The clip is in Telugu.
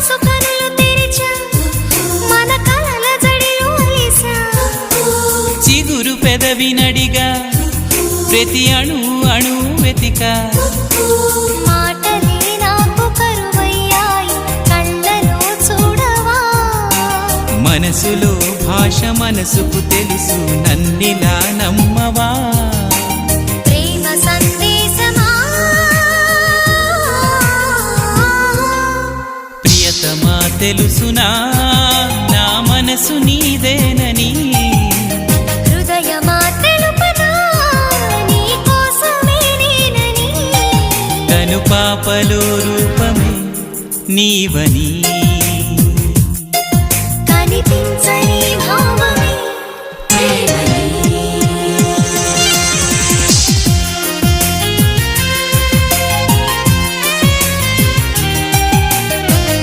మనసు కనులు తెరిచా మన కలల జడిలో అలిసా చిగురు పెదవి నడిగా ప్రతి అణు అణు వెతికా మాటలే నాకు కరువయ్యాయి కళ్ళలో చూడవా మనసులో భాష మనసుకు తెలుసు నన్నిలా నమ్మవా ప్రేమ సందేశమా ప్రియతమా తెలుసునా నా మనసు నీదేనని హృదయమా తెలుపనా నీ కోసమే నేనని కను పాపలో రూపమే నీవని